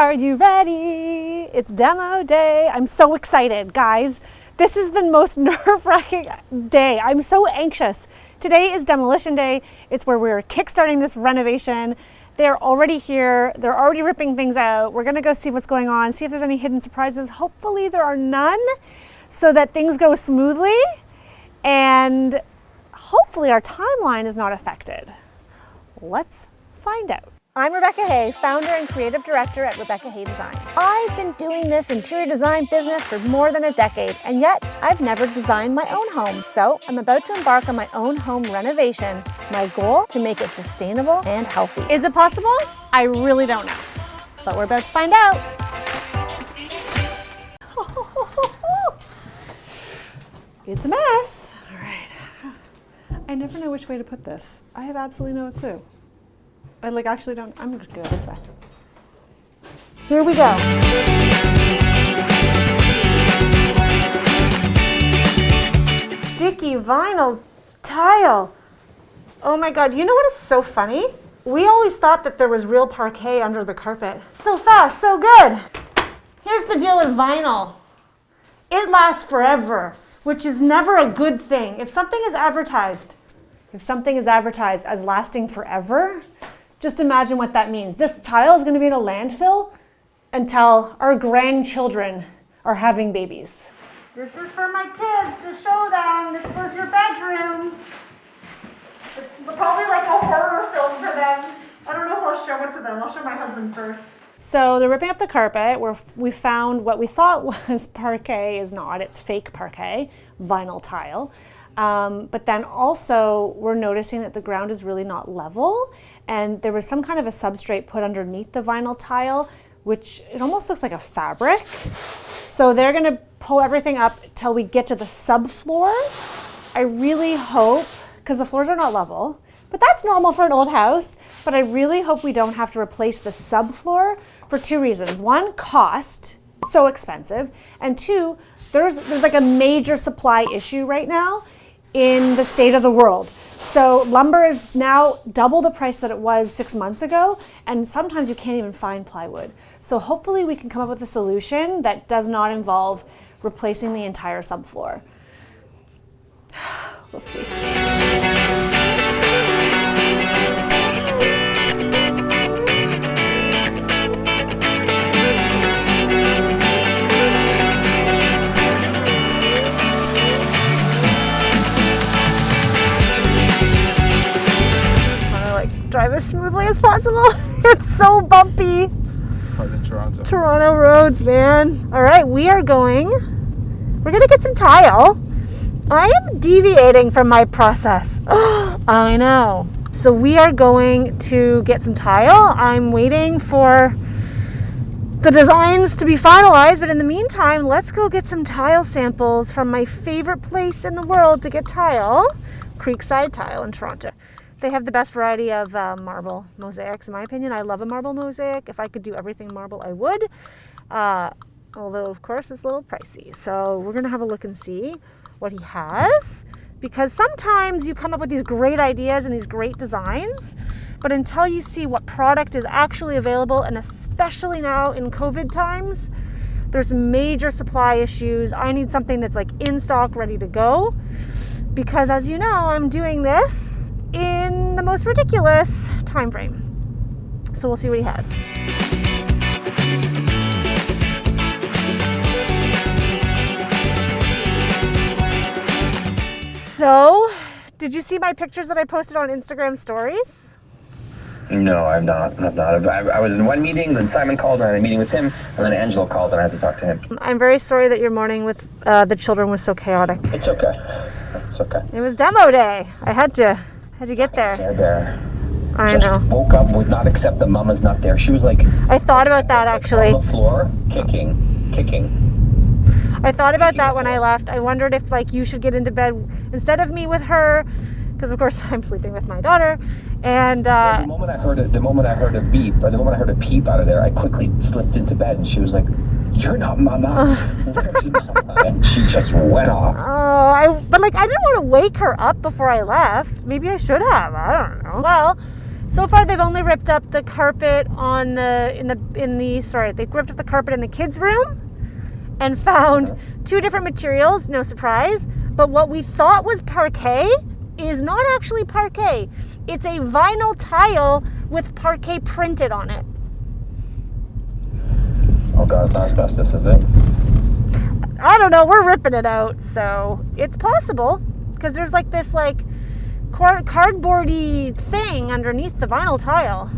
Are you ready? It's demo day. I'm so excited, guys. This is the most nerve-wracking day. I'm so anxious. Today is demolition day. It's where we're kickstarting this renovation. They're already here. They're already ripping things out. We're gonna go see what's going on, see if there's any hidden surprises. Hopefully there are none, so that things go smoothly and hopefully our timeline is not affected. Let's find out. I'm Rebecca Hay, founder and creative director at Rebecca Hay Design. I've been doing this interior design business for more than a decade, and yet I've never designed my own home. So I'm about to embark on my own home renovation. My goal, to make it sustainable and healthy. Is it possible? I really don't know, but we're about to find out. It's a mess. All right. I never know which way to put this. I have absolutely no clue. I actually don't, I'm just gonna go this way. Here we go. Sticky vinyl tile. Oh my God, you know what is so funny? We always thought that there was real parquet under the carpet. So fast, so good. Here's the deal with vinyl. It lasts forever, which is never a good thing. If something is advertised as lasting forever, just imagine what that means. This tile is going to be in a landfill until our grandchildren are having babies. This is for my kids to show them. This was your bedroom. It's probably like a horror film for them. I don't know if I'll show it to them. I'll show my husband first. So they're ripping up the carpet. We found what we thought was parquet is not. It's fake parquet, vinyl tile. But then also we're noticing that the ground is really not level, and there was some kind of a substrate put underneath the vinyl tile, which it almost looks like a fabric. So they're gonna pull everything up till we get to the subfloor. I really hope, because the floors are not level, but that's normal for an old house, but I really hope we don't have to replace the subfloor for two reasons. One, cost, so expensive, and two, there's like a major supply issue right now in the state of the world. So lumber is now double the price that it was 6 months ago, and sometimes you can't even find plywood. So hopefully we can come up with a solution that does not involve replacing the entire subfloor. We'll see. Drive as smoothly as possible. It's so bumpy. It's hard in Toronto. Toronto roads, man. All right, we're gonna get some tile. I am deviating from my process. I know. So we are going to get some tile. I'm waiting for the designs to be finalized, but in the meantime, let's go get some tile samples from my favorite place in the world to get tile, Creekside Tile in Toronto. They have the best variety of marble mosaics, in my opinion. I love a marble mosaic. If I could do everything marble, I would. Although, of course, it's a little pricey. So we're going to have a look and see what he has. Because sometimes you come up with these great ideas and these great designs, but until you see what product is actually available, and especially now in COVID times, there's major supply issues. I need something that's like in stock, ready to go. Because as you know, I'm doing this in the most ridiculous time frame. So we'll see what he has. So, did you see my pictures that I posted on Instagram stories? No, I'm not. I was in one meeting, then Simon called, and I had a meeting with him, and then Angelo called, and I had to talk to him. I'm very sorry that your morning with the children was so chaotic. It's okay. It's okay. It was demo day. I had to get there. They're there. I know. Woke up, would not accept that Mama's not there. She was like... I thought about that actually. On the floor, kicking. I thought about that when I left. I wondered if you should get into bed instead of me with her, because of course I'm sleeping with my daughter. And the moment I heard a beep, or the moment I heard a peep out of there, I quickly slipped into bed, and she was like, "You're not Mama." And she just went off. But I didn't want to wake her up before I left. Maybe I should have. I don't know. Well, So far, they've only ripped up the carpet on they ripped up the carpet in the kids' room and found 2 different materials, no surprise. But what we thought was parquet is not actually parquet. It's a vinyl tile with parquet printed on it. Oh God, it's not asbestos, is it? I don't know, we're ripping it out, so it's possible. Because there's like this cardboardy thing underneath the vinyl tile.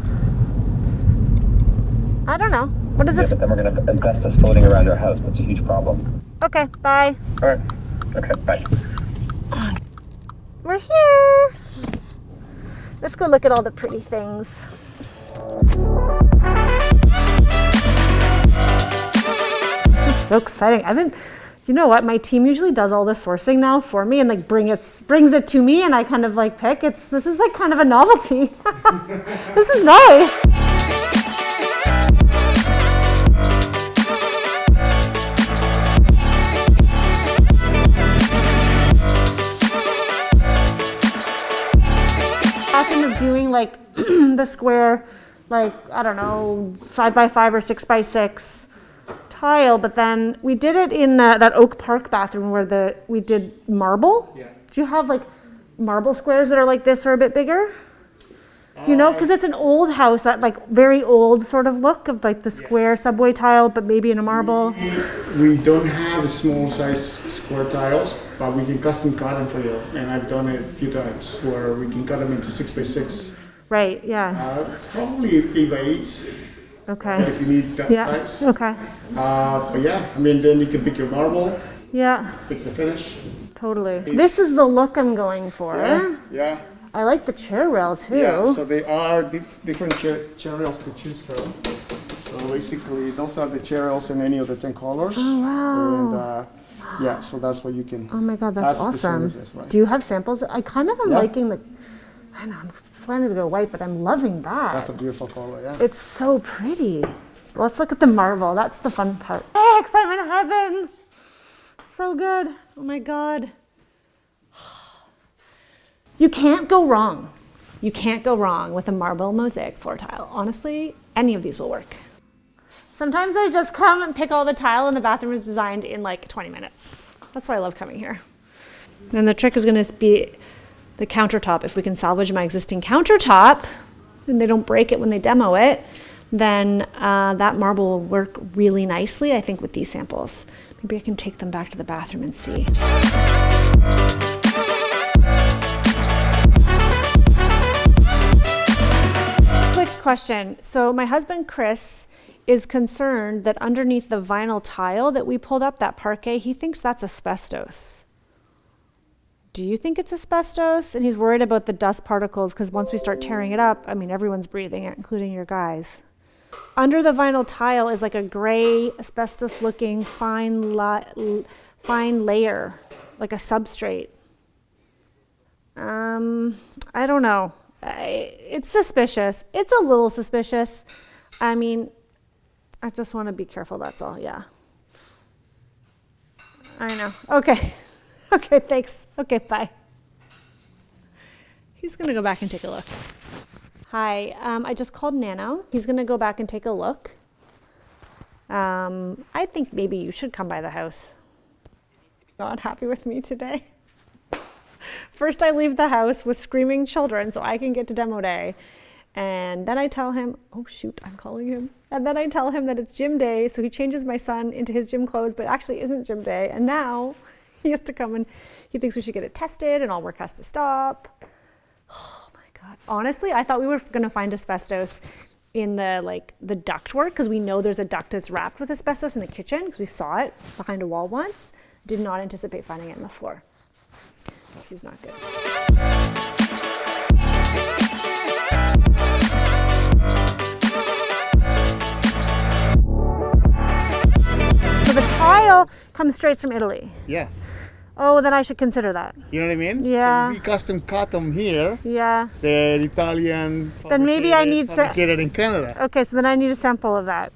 I don't know. What is this? But then we're going to have asbestos floating around our house. That's a huge problem. Okay, bye. All right. Okay, bye. We're here. Let's go look at all the pretty things. This is so exciting. You know what? My team usually does all the sourcing now for me and like brings it to me, and I kind of like pick. This is like kind of a novelty. This is nice. Of doing like the square, like I don't know, 5x5 or 6x6 tile, but then we did it in that Oak Park bathroom where we did marble. Yeah. Do you have like marble squares that are like this or a bit bigger? You know, because it's an old house, that like very old sort of look of like the square subway tile, but maybe in a marble. We don't have small size square tiles, but we can custom cut them for you. And I've done it a few times where we can cut them into 6x6. Right, yeah. Probably 8x8s. Okay. If you need that size. Okay. But yeah, I mean, then you can pick your marble, Yeah, pick the finish. totally. This is the look I'm going for. Yeah. I like the chair rail too. Yeah, so they are different chair rails to choose from. So basically, those are the chair rails in any of the 10 colors. Oh, wow. And yeah, so that's what you can. Oh my God, that's the awesome. services, right? Do you have samples? I kind of am Yeah. liking I know, I'm planning to go white, but I'm loving that. That's a beautiful color, yeah. It's so pretty. Let's look at the marble. That's the fun part. Hey, excitement heaven. So good. Oh my God. You can't go wrong. You can't go wrong with a marble mosaic floor tile. Honestly, any of these will work. Sometimes I just come and pick all the tile, and the bathroom is designed in like 20 minutes. That's why I love coming here. And the trick is going to be the countertop. If we can salvage my existing countertop and they don't break it when they demo it, then that marble will work really nicely, I think, with these samples. Maybe I can take them back to the bathroom and see. Quick question. So my husband, Chris, is concerned that underneath the vinyl tile that we pulled up, that parquet, he thinks that's asbestos. Do you think it's asbestos? And he's worried about the dust particles because once we start tearing it up, I mean, everyone's breathing it, including your guys. Under the vinyl tile is like a gray, asbestos-looking fine layer, like a substrate. I don't know. It's suspicious. It's a little suspicious. I mean, I just want to be careful, that's all, yeah. I know. Okay. Okay, thanks. Okay, bye. He's going to go back and take a look. Hi, I just called Nano. He's going to go back and take a look. I think maybe you should come by the house. Not happy with me today. First I leave the house with screaming children so I can get to demo day. And then I tell him, oh shoot, I'm calling him. And then I tell him that it's gym day, so he changes my son into his gym clothes, but it actually isn't gym day. And now he has to come and he thinks we should get it tested and all work has to stop. Oh my God. Honestly, I thought we were gonna find asbestos in the ductwork, because we know there's a duct that's wrapped with asbestos in the kitchen, because we saw it behind a wall once. Did not anticipate finding it on the floor. This is not good. So the tile comes straight from Italy. Yes. Oh, then I should consider that. You know what I mean? Yeah. So we custom cut them here. Yeah. They're Italian. Then maybe I need fabricated in Canada. Okay, so then I need a sample of that.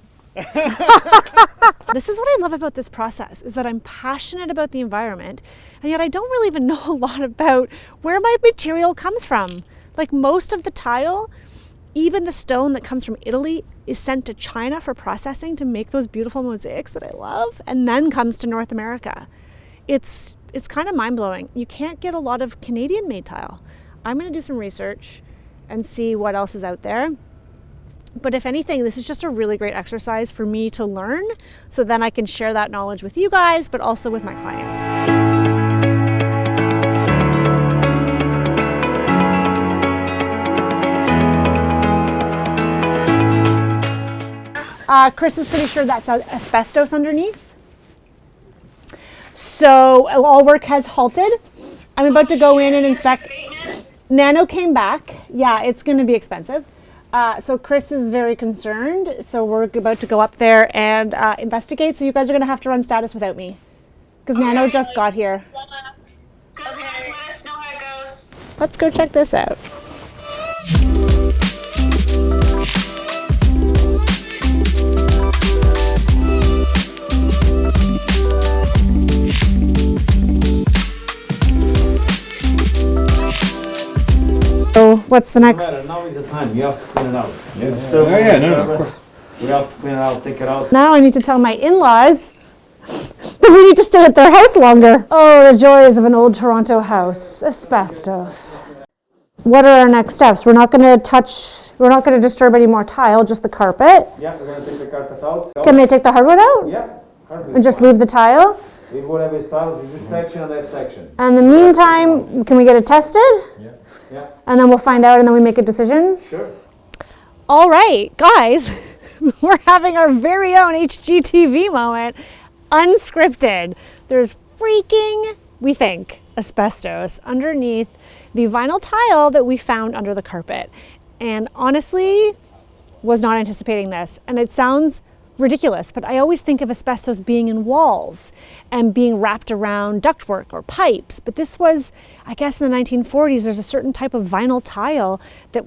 This is what I love about this process, is that I'm passionate about the environment, and yet I don't really even know a lot about where my material comes from. Like most of the tile even the stone that comes from Italy is sent to China for processing to make those beautiful mosaics that I love, and then comes to North America. It's kind of mind-blowing. You can't get a lot of Canadian-made tile. I'm going to do some research and see what else is out there. But if anything, this is just a really great exercise for me to learn, so then I can share that knowledge with you guys, but also with my clients. Chris is pretty sure that's asbestos underneath. So all work has halted. I'm about to go in and inspect. Nano came back. Yeah, it's going to be expensive. So Chris is very concerned. So we're about to go up there and investigate. So you guys are going to have to run status without me, because Nano just got here. Good luck. Let us know how it goes. Let's go check this out. So what's the next? Now is the time. You have to clean it out. Of course. We have to clean it out, take it out. Now I need to tell my in-laws that we need to stay at their house longer. Oh, the joys of an old Toronto house. Asbestos. What are our next steps? We're not going to disturb any more tile, just the carpet. Yeah, we're going to take the carpet out. Can they take the hardwood out? Yeah. Carpet And just leave the tile? Leave whatever is tiles in this section and that section. And in the meantime, can we get it tested? Yeah. Yeah. And then we'll find out and then we make a decision? Sure. All right, guys, we're having our very own HGTV moment, unscripted. There's freaking, we think, asbestos underneath the vinyl tile that we found under the carpet. And honestly, was not anticipating this. And it sounds ridiculous, but I always think of asbestos being in walls and being wrapped around ductwork or pipes. But this was, I guess in the 1940s, there's a certain type of vinyl tile that,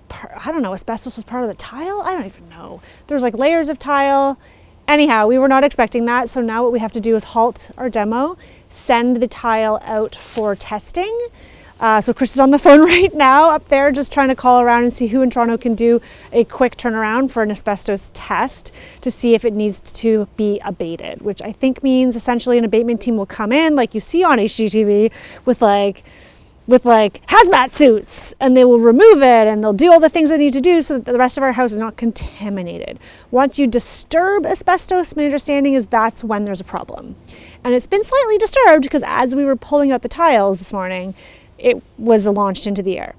I don't know, asbestos was part of the tile? I don't even know. There's like layers of tile. Anyhow, we were not expecting that. So now what we have to do is halt our demo, send the tile out for testing. So Chris is on the phone right now up there just trying to call around and see who in Toronto can do a quick turnaround for an asbestos test to see if it needs to be abated, which I think means essentially an abatement team will come in like you see on HGTV with like hazmat suits, and they will remove it and they'll do all the things they need to do so that the rest of our house is not contaminated. Once you disturb asbestos, my understanding is that's when there's a problem. And it's been slightly disturbed because as we were pulling out the tiles this morning, it was launched into the air.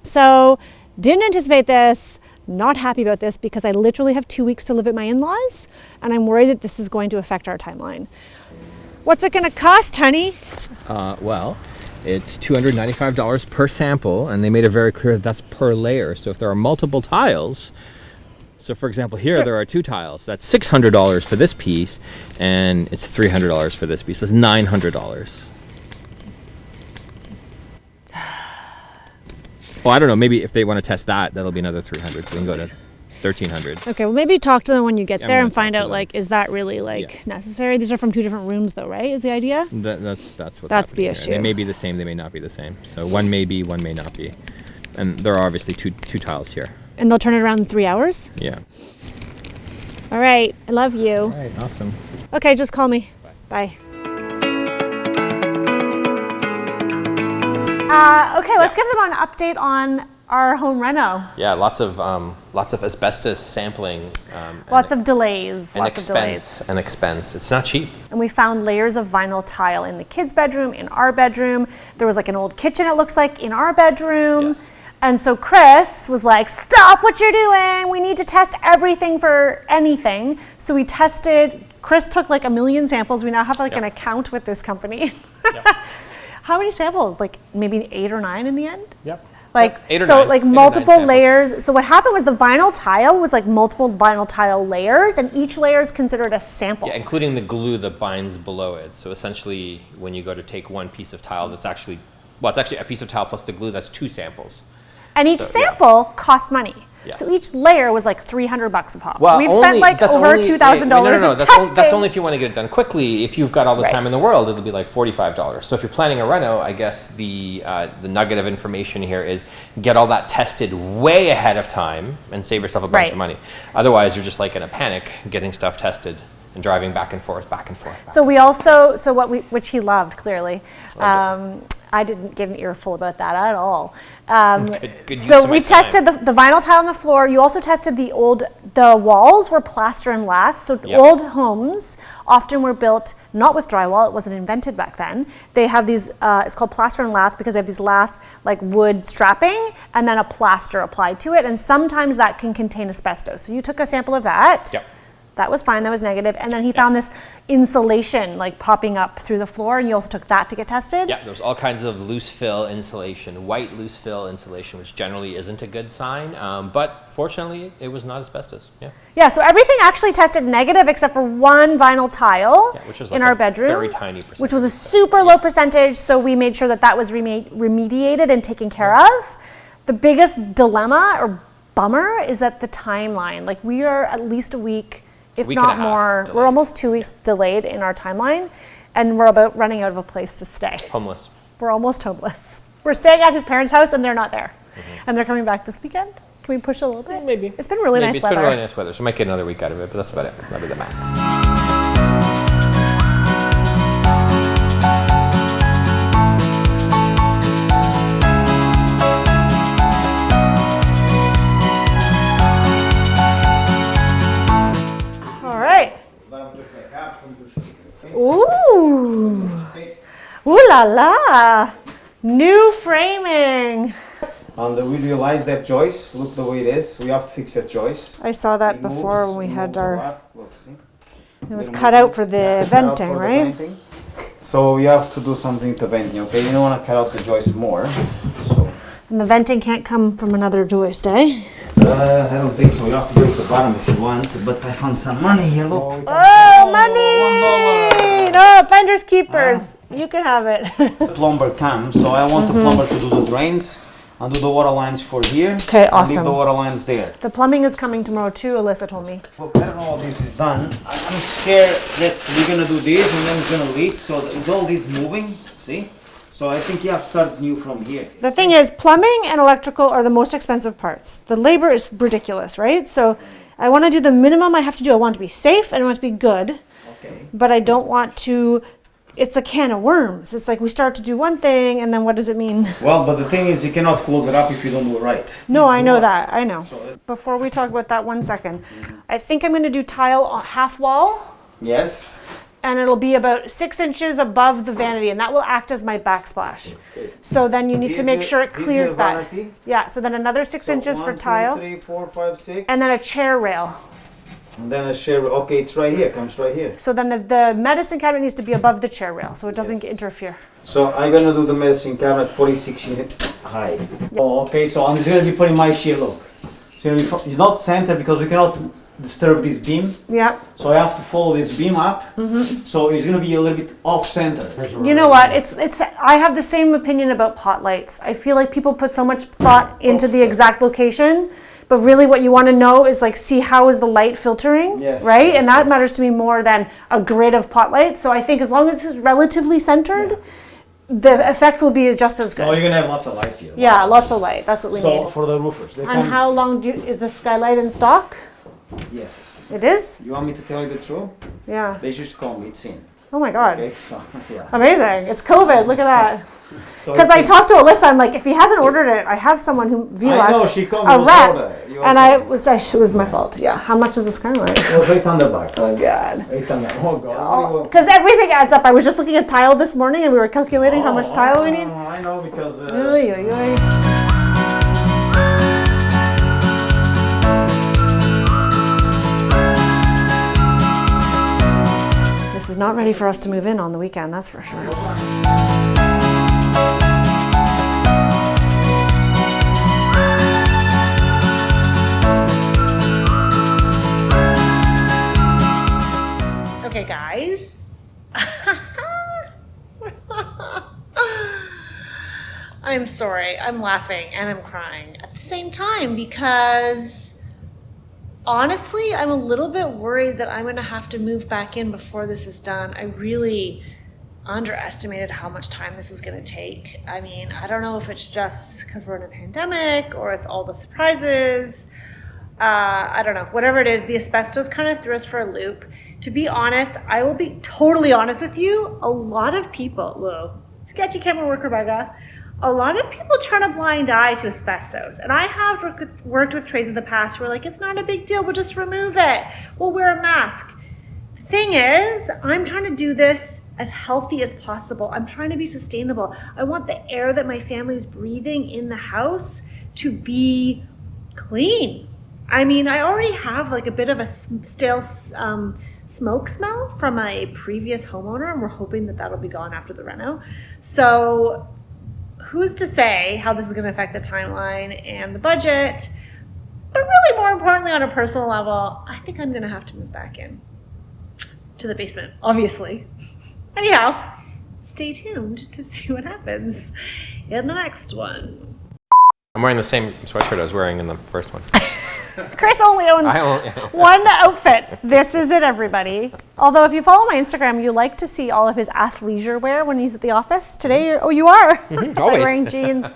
So didn't anticipate this, not happy about this because I literally have 2 weeks to live at my in-laws and I'm worried that this is going to affect our timeline. What's it going to cost, honey? Well, it's $295 per sample, and they made it very clear that that's per layer. So if there are multiple tiles, so for example here there are 2 tiles, that's $600 for this piece, and it's $300 for this piece. That's $900. Well, I don't know. Maybe if they want to test that, that'll be another $300. So we can go to $1,300. Okay, well maybe talk to them when you get Yeah, there I'm and gonna find talk to out them. like, is that really like necessary? These are from 2 different rooms though, right? Is the idea? That's what's That's the happening here. issue. They may be the same. They may not be the same. So one may be, one may not be. And there are obviously two tiles here. And they'll turn it around in 3 hours? Yeah. All right, I love you. All right. Awesome. Okay, just call me. Bye. Okay, let's give them an update on our home reno. Yeah, lots of asbestos sampling. Lots of delays. and expense. It's not cheap. And we found layers of vinyl tile in the kids' bedroom, in our bedroom. There was like an old kitchen, it looks like, in our bedroom. Yes. And so Chris was like, stop what you're doing. We need to test everything for anything. So we tested, Chris took like 1 million samples. We now have like an account with this company. How many samples? Like maybe 8 or 9 in the end? Yep. Like, 8 or so 9, like 8 or 9 multiple samples. layers. So what happened was the vinyl tile was like multiple vinyl tile layers, and each layer is considered a sample. Yeah, including the glue that binds below it. So essentially, when you go to take one piece of tile, it's actually a piece of tile plus the glue. That's 2 samples. And each So, yeah. sample costs money. Yes. So each layer was like $300 a pop. Well, We've spent like that's over only- $2,000 No, in that's, testing. that's only if you want to get it done quickly. If you've got all the Right. time in the world, it'll be like $45. So if you're planning a reno, I guess the nugget of information here is get all that tested way ahead of time and save yourself a bunch Right. of money. Otherwise, you're just like in a panic getting stuff tested and driving back and forth, back and forth. So we also, which he loved clearly. I didn't give an earful about that at all. Good use So of we my time. tested the vinyl tile on the floor. You also tested the walls were plaster and lath. So Yep. old homes often were built not with drywall. It wasn't invented back then. They have these, it's called plaster and lath because they have these lath like wood strapping and then a plaster applied to it. And sometimes that can contain asbestos. So you took a sample of that. Yep. That was fine, that was negative. And then he found this insulation like popping up through the floor, and you also took that to get tested? Yeah, there's all kinds of loose fill insulation, white loose fill insulation, which generally isn't a good sign. But fortunately, it was not asbestos. Yeah. Yeah, so everything actually tested negative except for one vinyl tile Yeah, which was in like our a bedroom. very tiny percentage. Which was a super low percentage, so we made sure that was remediated and taken care of. The biggest dilemma or bummer is that the timeline. Like we are at least a week, if Week and not a half more. delayed. We're almost 2 weeks delayed in our timeline, and we're about running out of a place to stay. Homeless. We're almost homeless. We're staying at his parents' house, and they're not there. And they're coming back this weekend. Can we push a little bit? Maybe. It's been really nice It's weather. been really nice weather, so we might get another week out of it, but that's about it. That'll be the max. All right. Ooh. Ooh la la. New framing. And we realize that joist, look the way it is. We have to fix that joist. I saw that It before moves, when we it had moves a our. lot. Look, see? It was Little cut out for movement. the Cut out venting, for the right? venting. So we have to do something to venting, okay? You don't want to cut out the joist more. So And the venting can't come from another joist, eh? I don't think so. You have to do it at the bottom if you want. But I found some money here. Look. Oh, money! No, finders keepers. You can have it. The plumber comes, so I want the plumber to do the drains and do the water lines for here. Okay, and awesome. leave the water lines there. The plumbing is coming tomorrow too, Alyssa told me. Look, I don't know how this is done. I'm scared that we're gonna do this and then it's gonna leak. So is all this moving? See? So I think you have to start new from here. The thing is, plumbing and electrical are the most expensive parts. The labor is ridiculous, right? So I want to do the minimum I have to do. I want it to be safe and I want it to be good, Okay. but I don't want to. It's a can of worms. It's like we start to do one thing and then what does it mean? Well, but the thing is, you cannot close it up if you don't do it right. No, It's I know not. that. I know. So Before we talk about that, 1 second. I think I'm going to do tile on half wall. yes. And it'll be about 6 inches above the vanity, and that will act as my backsplash. So then you need to make sure it clears that. Yeah, so then another 6 inches for tile, 1, 2, 3, 4, 5, 6. and then a chair rail. And then a share. Okay, it's right here. Comes right here. So then the medicine cabinet needs to be above the chair rail, so it doesn't interfere. So I'm gonna do the medicine cabinet 46 inches high. Oh, okay. So I'm just gonna be putting my shear. Look. So it's not center because we cannot disturb this beam. Yeah. So I have to follow this beam up. So it's gonna be a little bit off center. You know what? It's. I have the same opinion about pot lights. I feel like people put so much thought into the exact location, but really what you want to know is like see how is the light filtering, Yes, right? yes, And that yes. matters to me more than a grid of pot lights. So I think as long as it's relatively centered, the effect will be just as good. Oh, you're gonna have lots of light here. Yeah, lots of light. That's what we So need. for the roofers, they And come. how long is the skylight in stock? Yes. It is? You want me to tell you the truth? Yeah. They just call me. It's in. Oh my God. Okay. So yeah. Amazing. It's COVID. Look at that. So Because it's I in. talked to Alyssa. I'm like, if he hasn't ordered it, I have someone who I know, she called me, a was rep. order. You And also- it was my fault. Yeah. How much is the skylight? It was $800. Oh God. 800. Oh God. Because everything adds up. I was just looking at tile this morning and we were calculating how much tile we need. I know because. Oy, oy, oy. This is not ready for us to move in on the weekend, that's for sure. Okay, guys. I'm sorry. I'm laughing and I'm crying at the same time because honestly, I'm a little bit worried that I'm going to have to move back in before this is done. I really underestimated how much time this is going to take. I mean, I don't know if it's just because we're in a pandemic or it's all the surprises. I don't know. Whatever it is, the asbestos kind of threw us for a loop. To be honest, I will be totally honest with you. A lot of people, whoa, sketchy camera work, Rebecca. A lot of people turn a blind eye to asbestos. And I have worked with trades in the past who are like, it's not a big deal, we'll just remove it. We'll wear a mask. The thing is, I'm trying to do this as healthy as possible. I'm trying to be sustainable. I want the air that my family is breathing in the house to be clean. I mean, I already have like a bit of a stale smoke smell from a previous homeowner, and we're hoping that that'll be gone after the reno. So who's to say how this is going to affect the timeline and the budget? But really, more importantly, on a personal level, I think I'm going to have to move back in to the basement, obviously. Anyhow, stay tuned to see what happens in the next one. I'm wearing the same sweatshirt I was wearing in the first one. Chris only owns one outfit. This is it, everybody. Although if you follow my Instagram, you like to see all of his athleisure wear when he's at the office. Today, you are. Always. Like wearing jeans.